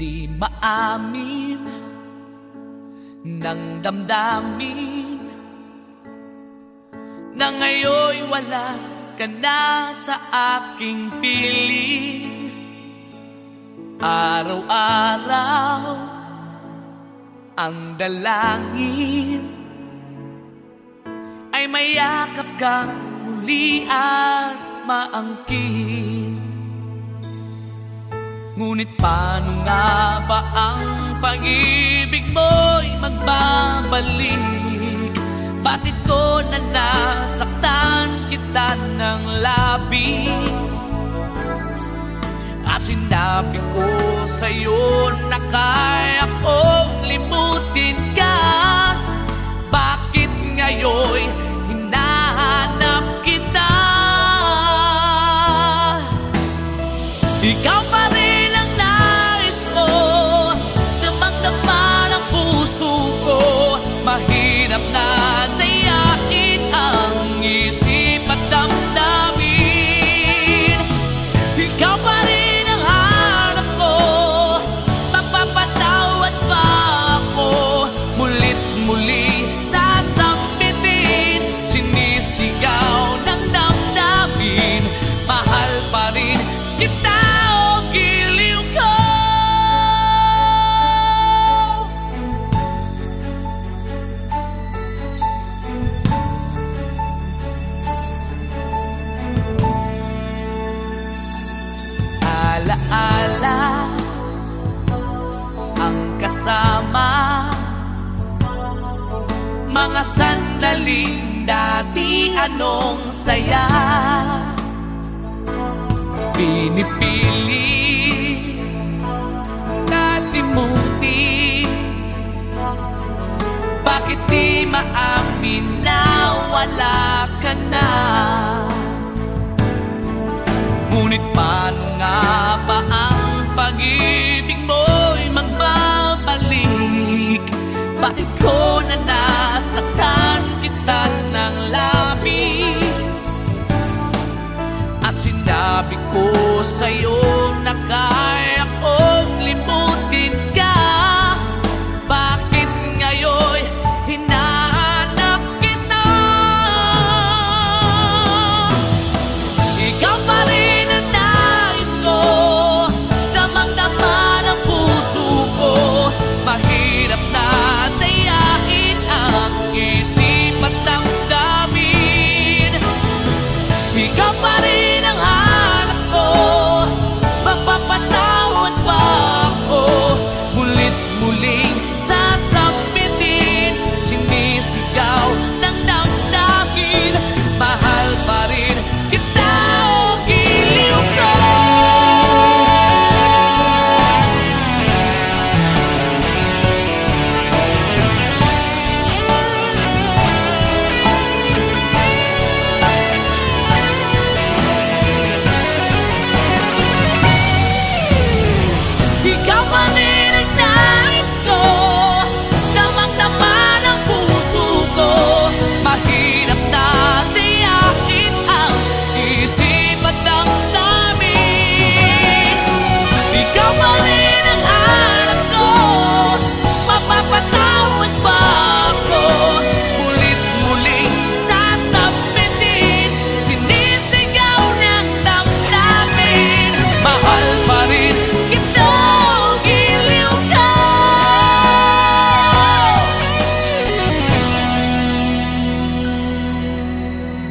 di maamin ng damdamin na ngayon'y wala ka na sa aking piling. Araw-araw ang dalangin ay mayakap kang muli at maangkin. Ngunit paano nga ba ang pag-ibig mo'y magbabalik? Bakit ko na nasaktan kita ng labis? At sinabi ko sa'yo na kaya kong limutin ka. Bakit ngayon'y hinahanap kita? Ikaw pa rin ang nais ko, damang-dama ng puso ko. Mahirap na dayain ang isip at damdamin. Ikaw pa rin ang hanap ko, mapapatawad ba ako? Mulit-muli sasambitin, sinisigaw ng damdamin. Mahal pa rin kita o giliw ko. Alaala ang kasama, mga sandaling dati anong saya. Pinipilit kalimutin, bakit di maamin na wala ka na? Ngunit paano nga ba ang pag-ibig mo'y magbabalik? Bakit ko na nasaktan kita ng labis? At sinabi ko sa'yo na kaya kong limutin ka. Bakit ngayon'y hinahanap kita? Ikaw pa rin ang nais ko, damang-dama ng puso ko. Mahirap na dayain ang isip at damdamin. Ikaw pa rin ang hanap ko, mapapatawad ba ako? Mulit-muling sasambitin, sinisigaw ng damdamin. Mahal pa rin kita o giliw ko. Ikaw pa rin ang nais ko, damang-dama ng puso ko. Mahirap na dayain ang isip at damdamin. Ikaw pa rin ang hanap ko, mapapatawad ba ako? Mulit-muling sasambitin, sinisigaw ng damdamin. Mahal pa rin kita o giliw ka.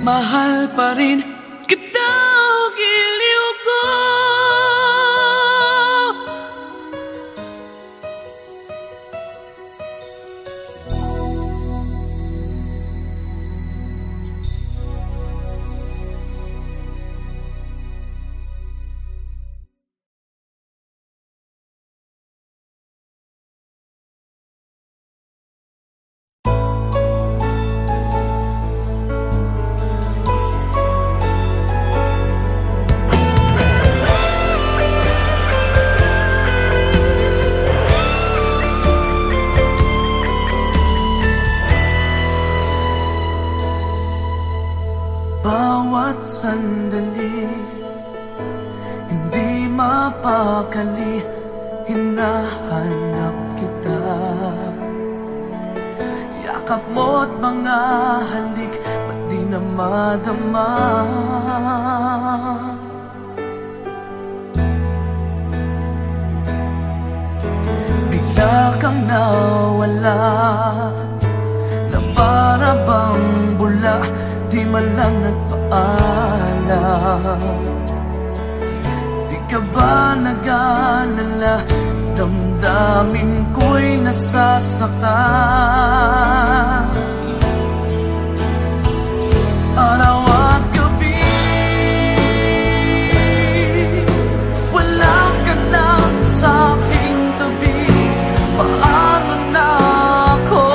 Mahal pa rin kita o giliw ko. Bawat sandali, hindi mapakali, hinahanap kita. Yakap mo't mga halik, ba't di na madama? Bigla kang nawala, na para bang bula, di man lang nagpaalam. Di ka ba nag-alala, damdamin ko'y nasasaktan. Araw at gabi, wala ka na sa aking tabi. Paano na ako?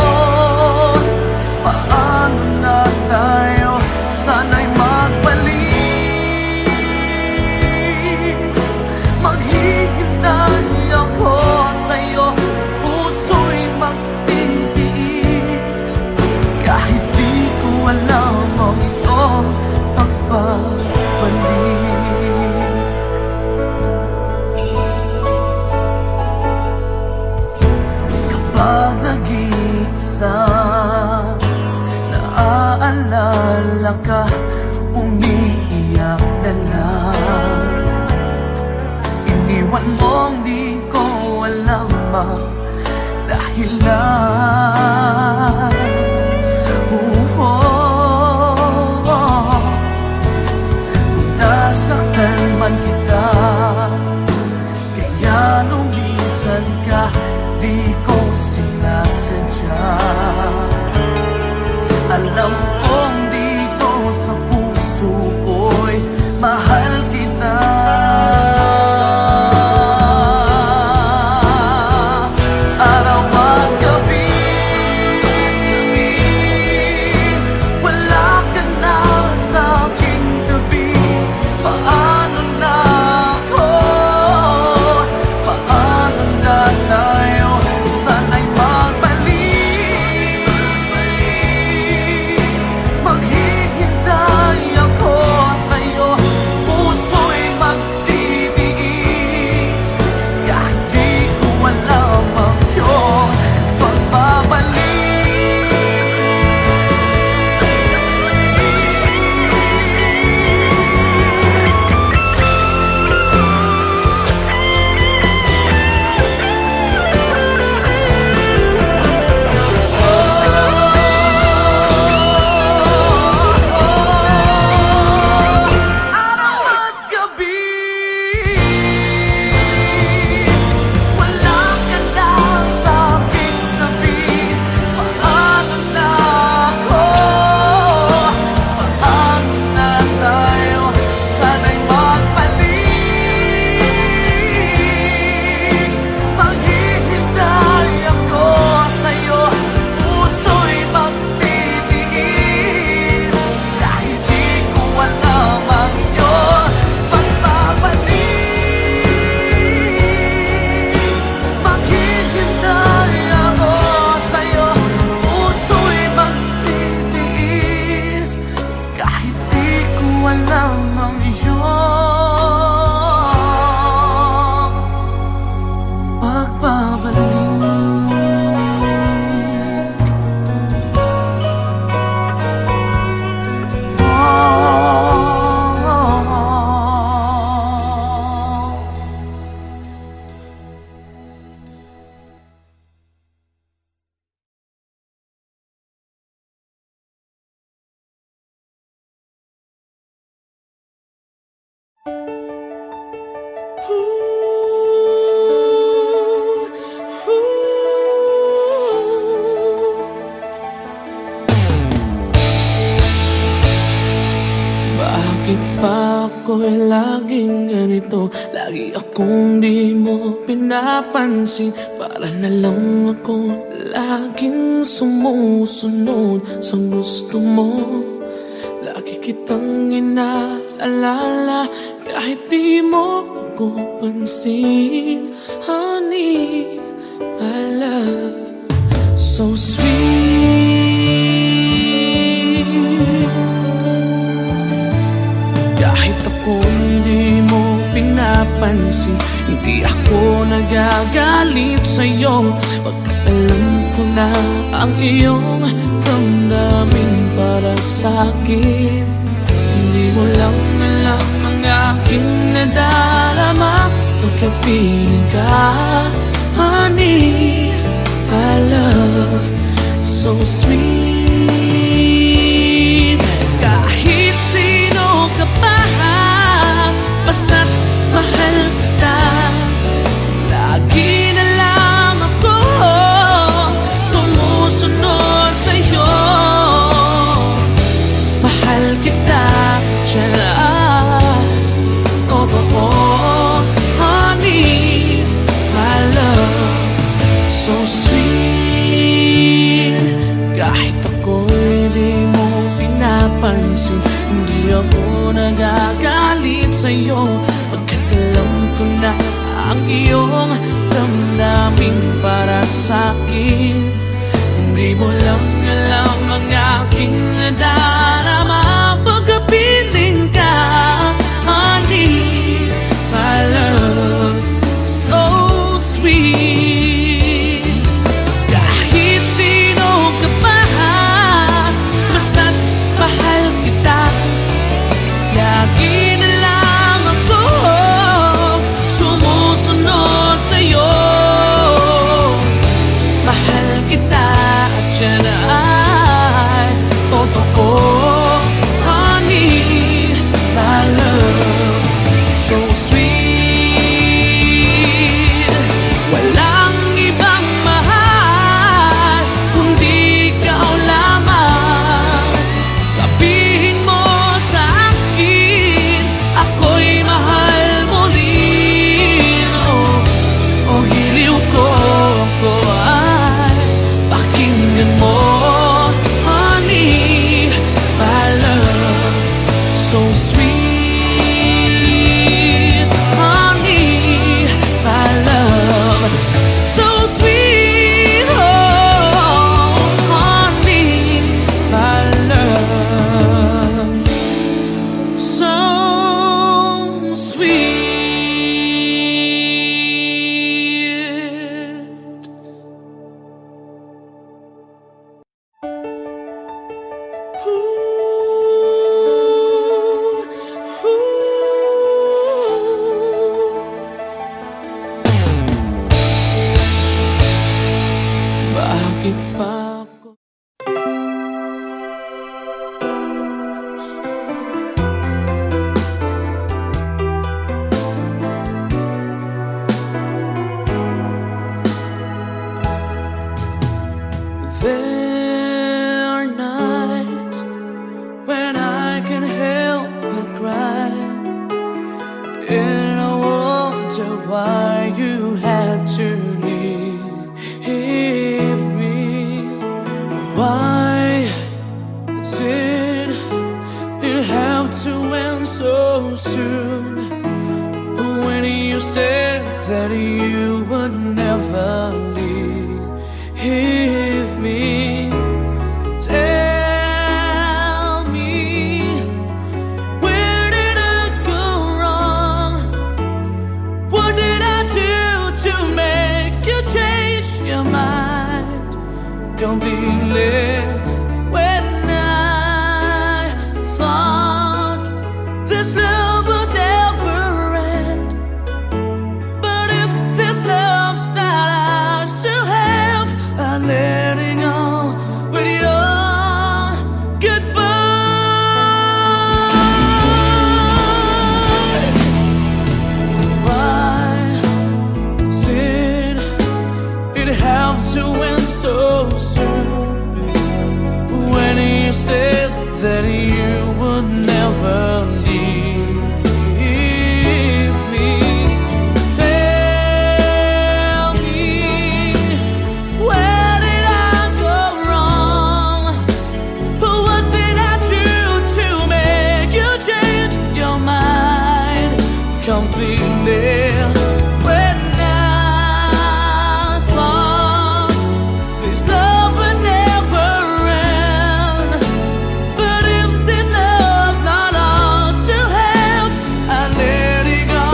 Paano na tayo? Sana'y magbalik. Maghihintay ako sa'yo, puso'y magtitiis. Kahit di ko alam ang iyong pagbabalik. Kapag nag-iisa, naaalala ka, umiiyak na lang. Iniwan mong di ko alam ang dahilan. Nasaktan man kita, kaya lumisan ka, di ko sinasadya. Alam kong dito sa puso ko'y mahal kita. Araw at gabi, wala ka na sa aking tabi. Paano na ako? Paano na tayo? Sana'y magbalik. Maghihintay ako sa'yo, puso'y magtitiis. Kahit di ko alam ang iyong pagbabalik. Araw at gabi, wala ka na sa aking tabi. Paano na ako? Paano na tayo? Sana'y magbalik. Maghihintay ako sa'yo, puso'y magtitiis. Kahit di ko alam ang iyong pagbabalik. Maghihintay ako sa'yo, puso'y magtitiis. Kahit di ko alam ang iyong pagbabalik. Bakit pa ako'y laging ganito? Lagi akong di mo pinapansin. Para na lang ako laging sumusunod sa gusto mo. Lagi kitang inaalala, kahit di mo ako pansin. Honey, my love, so sweet. Kahit ako'y di mo pinapansin. Hindi ako nagagalit sa'yo, pagkat alam ko na ang iyong damdamin para sa'kin. Hindi mo lang alam ang aking nadarama, pagkat piling ka, honey, my love, so sweet. Kahit sino ka pa, basta't mahal kita, lagi na lang ako sumusunod sa'yo. Mahal kita, tiyan, totoo, honey, my love, so sweet. Kahit ako'y di mo pinapansin, hindi ako nagagalit sa'yo, pagkat alam ko na ang iyong damdamin para sa'kin. Hindi mo lang alam ang aking nadarama, pagkapiling ka, honey, my love, so sweet. Kahit sino ka pa, basta't mahal kita, lagi na lang ako sumusunod sa'yo. Mahal kita at yan ay totoo, honey, my love, so sweet. Walang ibang mahal kundi ikaw lamang. Sabihin mo sa akin, ako'y mahal mo rin. Oh, hiliw ko ay pakinggan mo, honey, my love, so sweet, honey, my love, so sweet, oh, honey, my love, so sweet. Bakit pa ako? There are nights when I can't help but cry, and I wonder why you had to leave me. Why did it have to end so soon, when you said that you would never leave me? Tell me, where did I go wrong? What did I do to make you change your mind completely? When I thought this love would never end, but if this love's not ours to have, I'm letting go with your goodbye. Why did it have to end so soon, when you said that you would never leave me? Tell me, where did I go wrong? What did I do to make you change your mind completely? When I thought this love would never end, but if this love's not ours to have, I let it go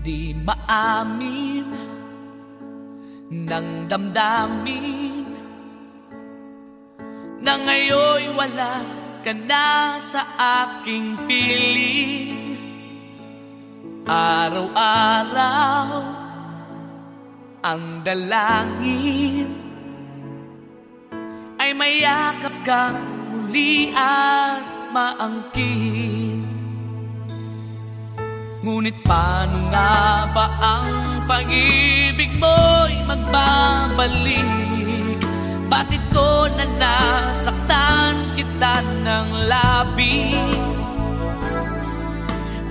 Di maamin ng damdamin na ngayon'y wala ka na sa aking piling. Araw-araw ang dalangin ay mayakap kang muli at maangkin. Ngunit paano nga ba ang pag-ibig mo'y magbabalik? Bakit ko na nasaktan kita ng labis?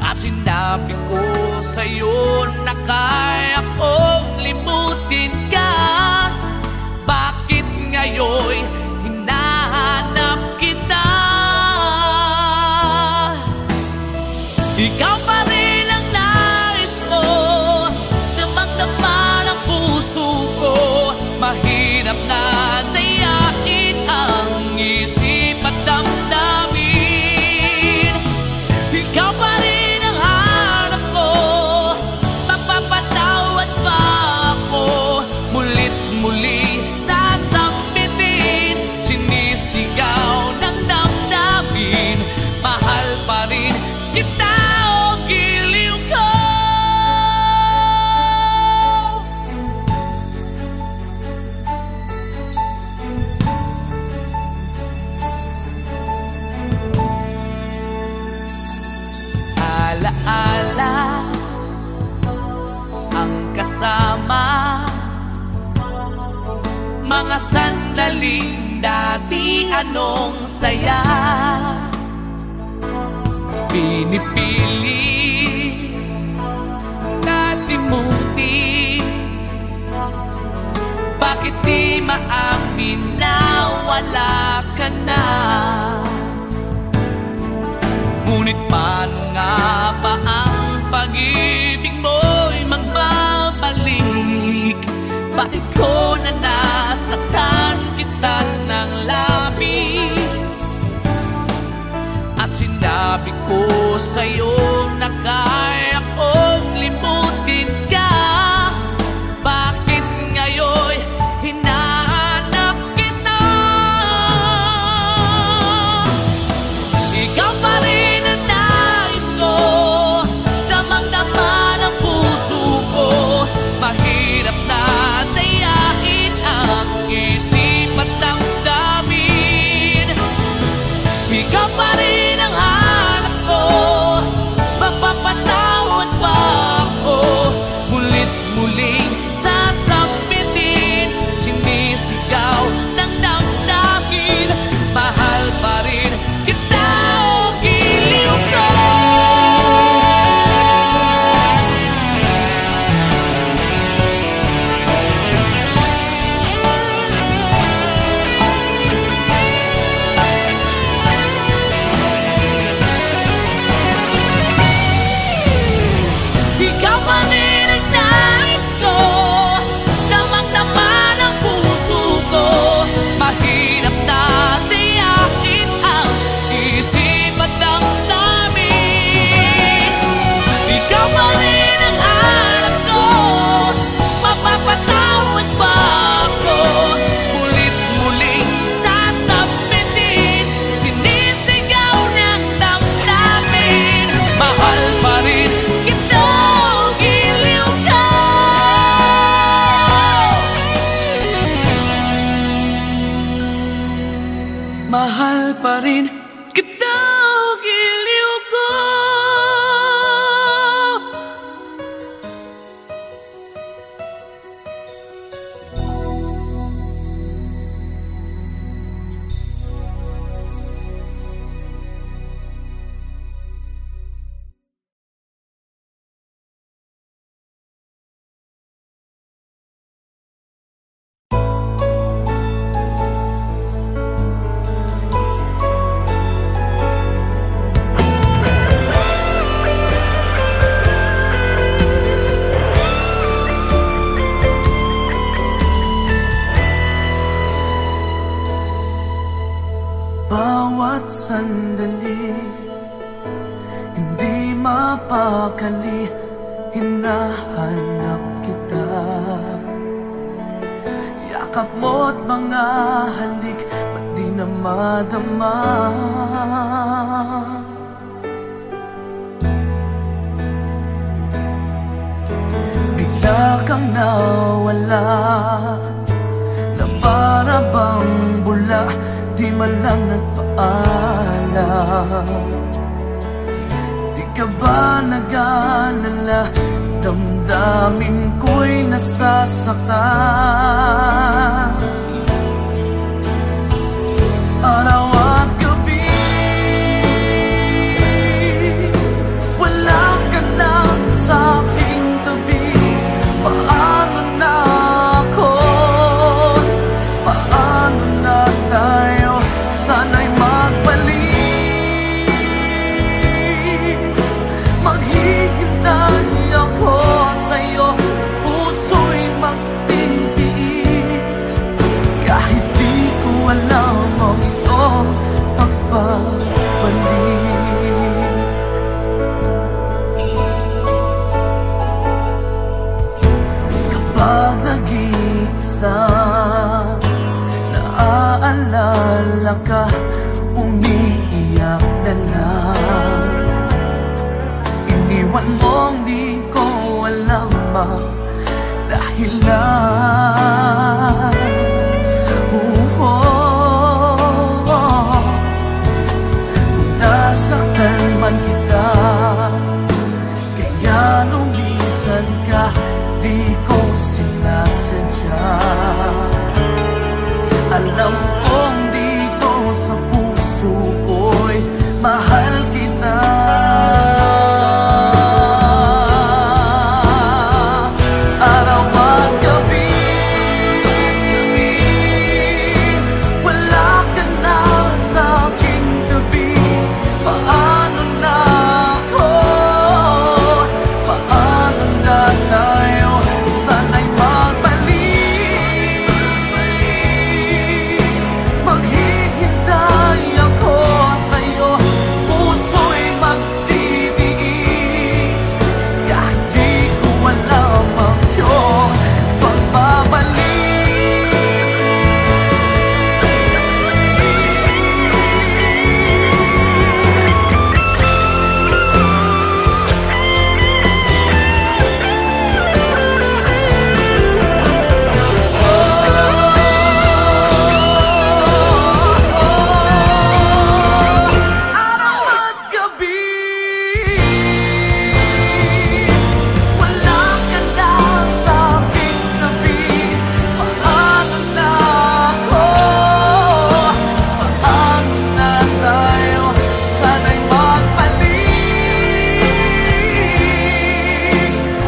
At sinabi ko sa'yo na kaya kong limutin ka. Bakit ngayon'y hinahanap kita? Ikaw pa rin ang nais ko, damang-dama ng puso ko. Mahirap na dayain ang isip at damdamin. Ikaw pa rin ang hanap ko, mapapatawad pa ako. Mulit-muli sasambitin, sinisigaw ng damdamin. Mahal pa rin kita o giliw ko. Alaala ang kasama, mga sandaling dati anong saya. Pinipili kalimutin, bakit di maamin na wala ka na? Ngunit paano nga ba ang pag-ibig mo'y magbabalik? Bakit ko na nasaktan kita ng labis? At sinabi ko sa'yo na kaya kong limutin ka. Bakit ngayon'y hinahanap kita? Ikaw pa rin ang nais ko, damang-dama ng puso ko. Mahirap na dayain ang isip at damdamin. Ikaw pa rin ang hanap ko, mapapatawad pa ako. Mulit-muling sasambitin, sinisigaw ng damdamin. Mahal pa rin kita o giliw ko. Ikaw pa rin ang nais ko, damang-dama ng puso ko. Mahirap na dayain ang isip at damdamin. Ikaw pa rin ang hanap ko, mapapatawad pa ako. Mulit-muling sasambitin, sinisigaw ng damdamin. Mahal pa rin kita o giliw hinahanap kita. Yakap mo't mga halik, ba't di na madama? Bigla kang nawala, na para bang bula, di man lang nagpaalam. Di ka ba nag-alala, damdamin ko'y nasasaktan. Araw at gabi, wala ka na sa aking tabi. Paano na ako? Paano na tayo? Sana'y magbalik. Maghihintay ako sa'yo, puso'y magtitiis. Kahit di ko alam ang iyong pagbabalik. Kapag nag-iisa, naaalala ka, umiiyak na lang. Iniwan mong di ko alam ang dahilan. Nasaktan man kita, kaya lumisan ka, di ko sinasadya. Alam kong dito sa puso ko'y mahal kita. Araw at gabi, wala ka na sa aking tabi. Paano na ako? Paano na tayo? Sana'y magbalik. Maghihintay ako sa'yo, puso'y magtitiis. Kahit di ko alam ang iyong pagbabalik. Araw at gabi, wala ka na sa aking tabi. Paano na ako? Paano na tayo? Sana'y magbalik.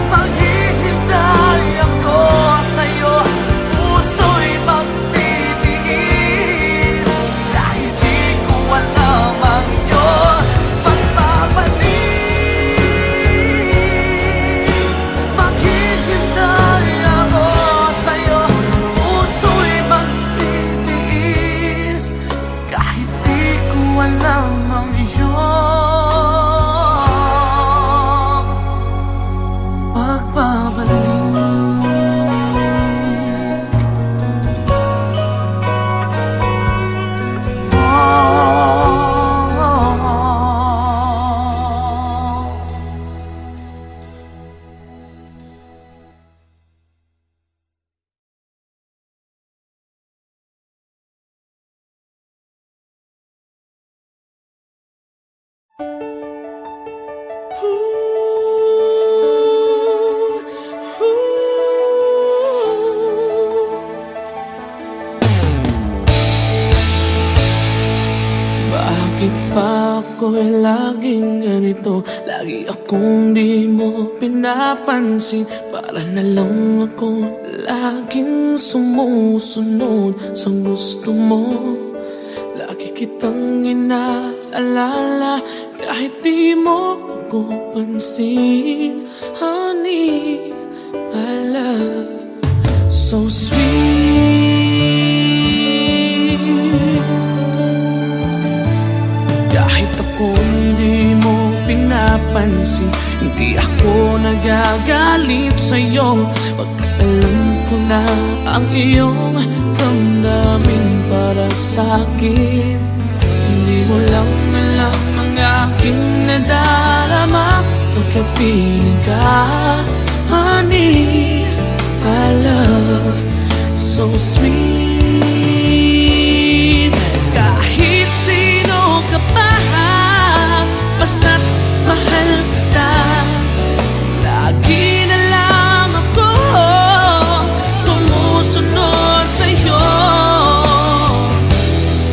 Maghihintay ako sa'yo, puso'y magtitiis. Kahit di ko alam ang iyong pagbabalik. Maghihintay ako sa'yo, puso'y magtitiis. Kahit di ko alam ang iyong pagbabalik. Bakit pa ako'y laging ganito? Lagi akong di mo pinapansin. Para na lang ako laging sumusunod sa gusto mo. Lagi kitang inaalala kahit di mo ako pansin. Honey, my love, so sweet. Kahit ako hindi mo pinapansin, hindi ako nag nagagalit sa'yo, pagkat alam ko na ang iyong damdamin para sa'kin. Hindi mo lang alam ang aking nadarama, pagkat piling ka, honey, my love, so sweet. Kahit sino ka pa, basta't mahal kita, lagi na lang ako sumusunod sa'yo.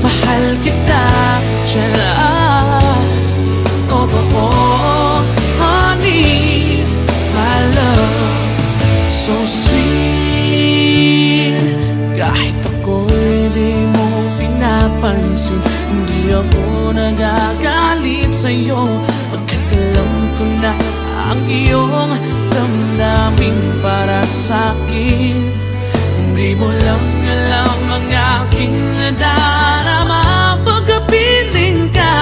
Mahal kita, totoo, honey, my love, so sweet. Kahit ako'y di mo pinapansin, hindi ako nagagalit sa'yo, pagkat alam ko na ang iyong damdamin para sa'kin. Hindi mo lang alam ang aking nadarama, pagkapiling ka,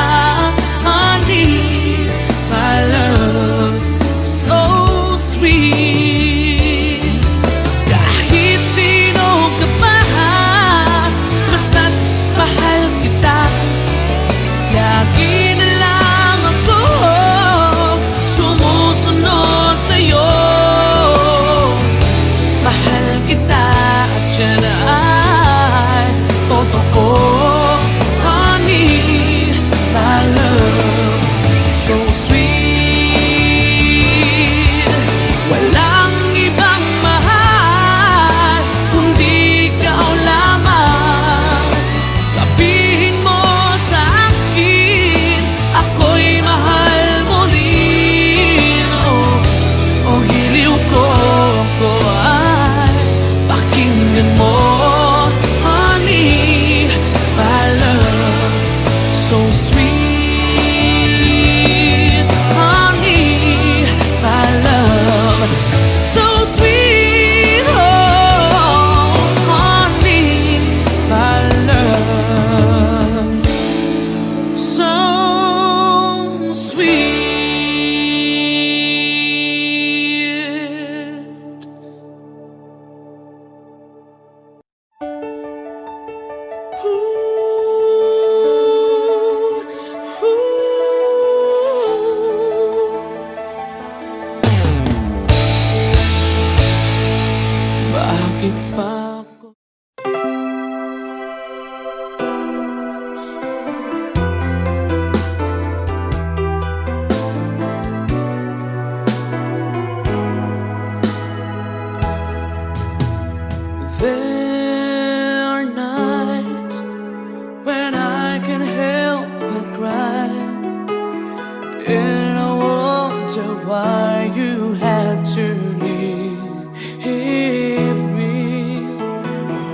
honey, my love, so sweet. Kahit sino ka pa, basta't mahal kita, lagi na lang ako sumusunod sa'yo. Mahal kita at yan ay totoo, honey, my love, so sweet. Walang ibang mahal kundi ikaw lamang. Sabihin mo sa akin, ako'y mahal mo rin. Oh, hiliw ko, ako ay pakinggan mo, honey, my love, so sweet, honey, my love, so sweet, oh, honey, my love, so sweet. Bakit pa ako? There are nights when I can't help but cry, and I wonder why you had to leave me.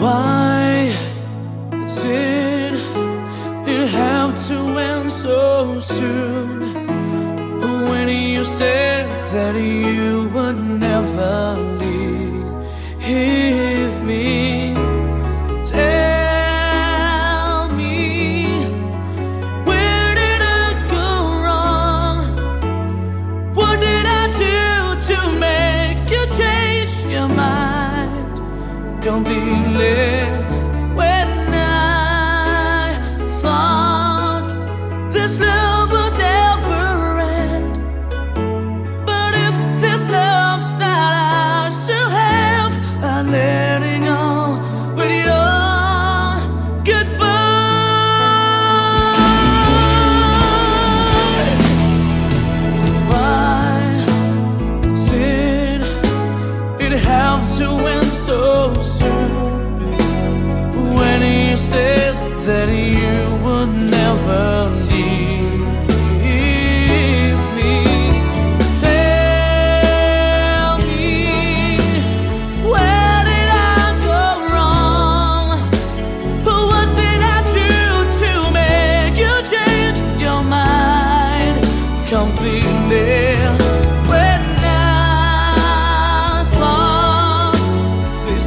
Why did it have to end so soon, when you said that you would never leave me? Tell me, where did I go wrong? What did I do to make you change your mind completely? When I thought this love would never end, but if this love's not ours to have, I'm letting go with your goodbye. Why did it have to end so soon, when you said that you would never leave me? Tell me, where did I go wrong? What did I do to make you change your mind completely? When I thought this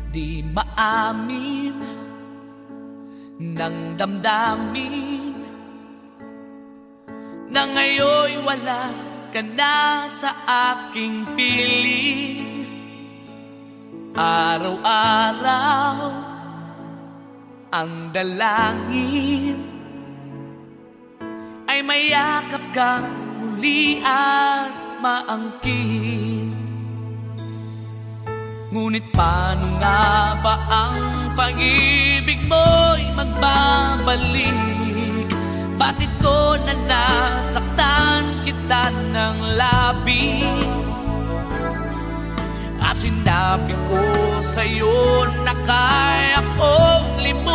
Di maamin ng damdamin na ngayon'y wala ka na sa aking piling. Araw-araw ang dalangin ay mayakap kang muli at maangkin. Ngunit paano nga ba ang pag-ibig mo'y magbabalik? Bakit ko na nasaktan kita ng labis? At sinabi ko sa'yo na kaya kong limutin